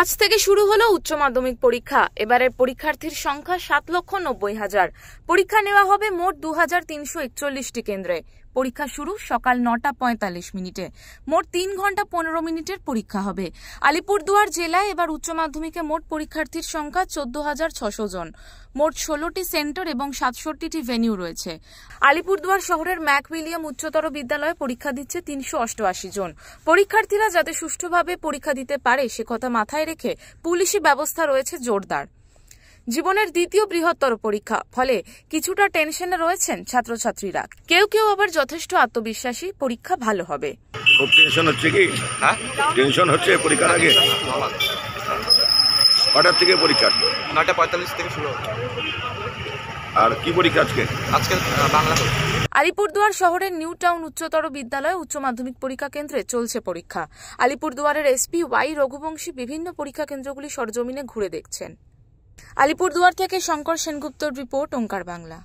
আজ থেকে শুরু হলো উচ্চ মাধ্যমিক পরীক্ষা। এবারের পরীক্ষার্থীর সংখ্যা 7,90,000। পরীক্ষা নেওয়া হবে মোট 2,341টি কেন্দ্রে। পরীক্ষা শুরু সকাল 9:45 মোট 3 ঘন্টা 15 মিনিটের পরীক্ষা হবে। আলিপুরদুয়ার জেলায় এবার উচ্চ মাধ্যমিকে মোট পরীক্ষার্থীর সংখ্যা 14,600 জন। মোট 16টি সেন্টার এবং 67টি ভেন্যু রয়েছে। আলিপুরদুয়ার শহরের ম্যাকউইলিয়াম উচ্চতর বিদ্যালয়ে পরীক্ষা দিচ্ছে 388 জন। পরীক্ষার্থীরা যাতে সুষ্ঠুভাবে পরীক্ষা দিতে পারে সে কথা মাথায় রেখে পুলিশি ব্যবস্থা রয়েছে জোরদার। জীবনের দ্বিতীয় বৃহত্তর পরীক্ষা, ফলে কিছুটা টেনশনে রয়েছেন ছাত্রছাত্রীরা। কেউ কেউ আবার যথেষ্ট আত্মবিশ্বাসী পরীক্ষা ভালো হবে। খুব টেনশন হচ্ছে কি? টেনশন হচ্ছে পরীক্ষার আগে? কটার থেকে পরীক্ষা? 9:45 থেকে শুরু হবে। আর কি পরীক্ষা আজকে? আজকে বাংলা। আলিপুরদুয়ার শহরের নিউ টাউন উচ্চতর বিদ্যালয়ে উচ্চ মাধ্যমিক পরীক্ষা কেন্দ্রে চলছে পরীক্ষা। আলিপুরদুয়ারের এসপি ওয়াই রঘুবংশী বিভিন্ন পরীক্ষা কেন্দ্রগুলি সরজমিনে ঘুরে দেখছেন। আলিপুরদুয়ার থেকে শঙ্কর সেনগুপ্তর রিপোর্ট, ওঙ্কার বাংলা।